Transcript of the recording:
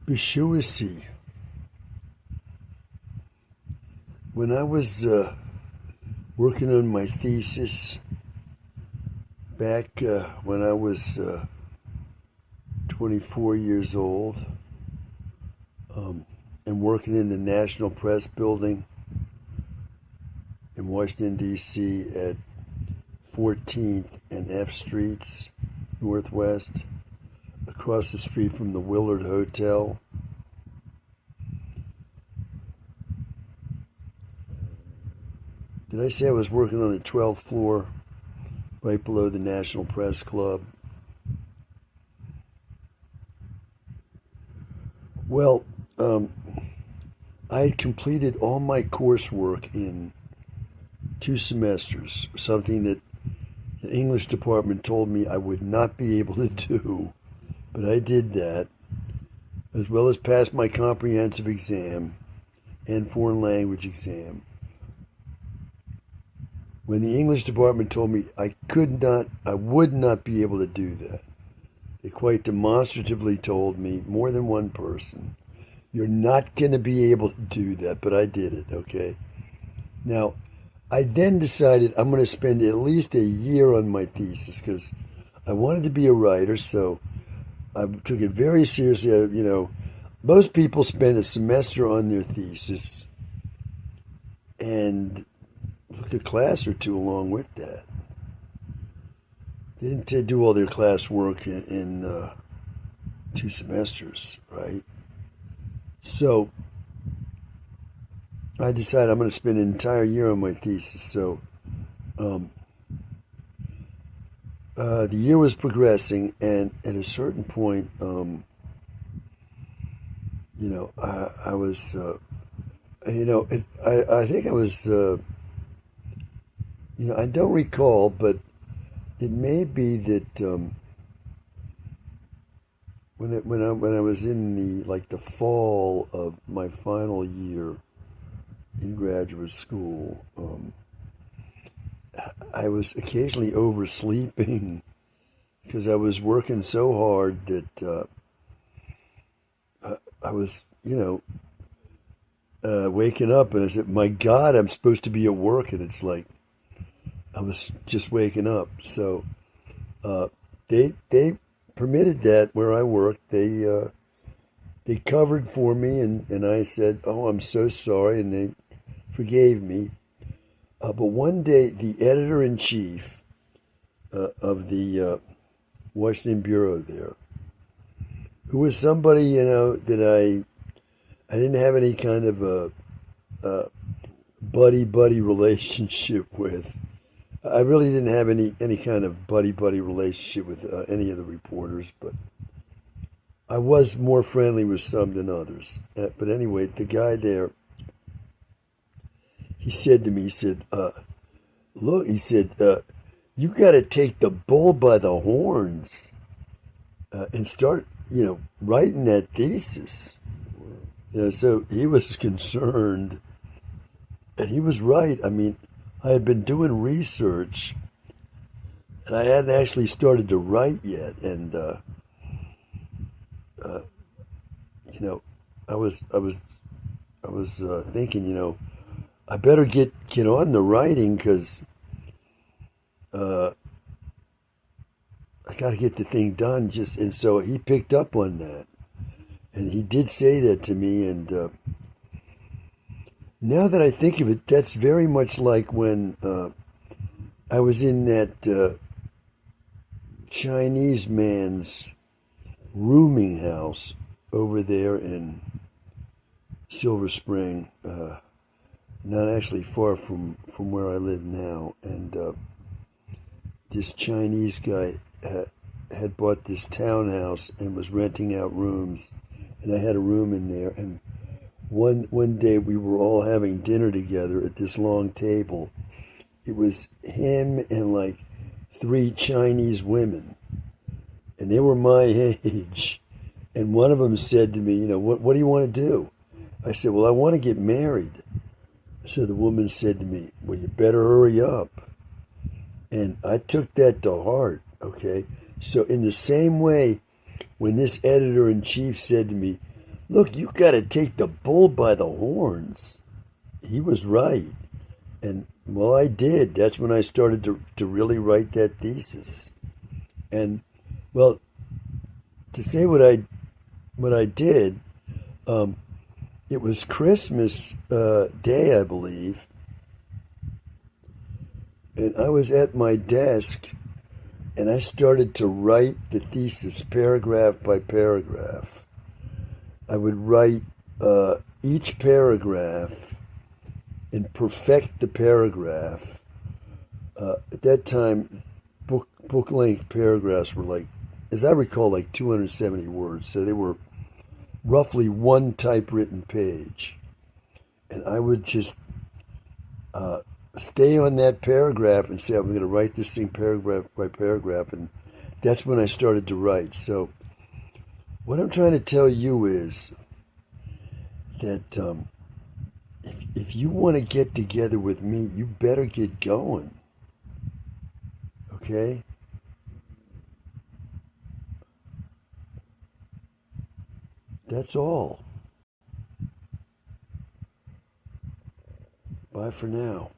Bishuasi. When I was working on my thesis back when I was 24 years old, and working in the National Press Building in Washington, D.C. at 14th and F Streets Northwest, across the street from the Willard Hotel. Did I say I was working on the 12th floor, right below the National Press Club? Well, I had completed all my coursework in 2 semesters, something that the English department told me I would not be able to do, but I did that, as well as pass my comprehensive exam and foreign language exam. When the English department told me I would not be able to do that, they quite demonstratively told me, more than one person, you're not going to be able to do that, but I did it, okay? Now, I then decided I'm going to spend at least a year on my thesis because I wanted to be a writer, so I took it very seriously. Most people spend a semester on their thesis and took a class or two along with that. They didn't do all their classwork in 2 semesters, right? So I decided I'm going to spend an entire year on my thesis. So the year was progressing, and at a certain point, I was, I think I was, I don't recall, but it may be that when I was in the fall of my final year in graduate school, I was occasionally oversleeping because I was working so hard that I was, waking up, and I said, "My God, I'm supposed to be at work," and it's like I was just waking up. So they permitted that where I worked. They covered for me, and I said, "Oh, I'm so sorry," and they forgave me. But one day, the editor-in-chief of the Washington Bureau there, who was somebody, that I didn't have any kind of a buddy-buddy relationship with. I really didn't have any kind of buddy-buddy relationship with any of the reporters, but I was more friendly with some than others. But anyway, the guy there, he said to me, he said, look, he said, you got to take the bull by the horns and start, writing that thesis. So he was concerned, and he was right. I mean, I had been doing research, and I hadn't actually started to write yet. And I was thinking, I better get on the writing because I got to get the thing done. And so he picked up on that, and he did say that to me. And now that I think of it, that's very much like when I was in that Chinese man's rooming house over there in Silver Spring, not actually far from where I live now. And this Chinese guy had bought this townhouse and was renting out rooms, and I had a room in there. And one day we were all having dinner together at this long table. It was him and like 3 Chinese women, and they were my age. And one of them said to me, what do you want to do? I said, well, I want to get married. So the woman said to me, well, you better hurry up. And I took that to heart, okay? So in the same way, when this editor-in-chief said to me, Look, you got to take the bull by the horns. He was right. And well, I did. That's when I started to really write that thesis. And well, to say what I did, um, it was Christmas Day, I believe, and I was at my desk and I started to write the thesis paragraph by paragraph. I would write each paragraph and perfect the paragraph. At that time, book length paragraphs were like, as I recall, like 270 words. So they were roughly one typewritten page, and I would just stay on that paragraph and say I'm going to write this thing paragraph by paragraph, and that's when I started to write. So what I'm trying to tell you is that if you want to get together with me, you better get going. Okay? That's all. Bye for now.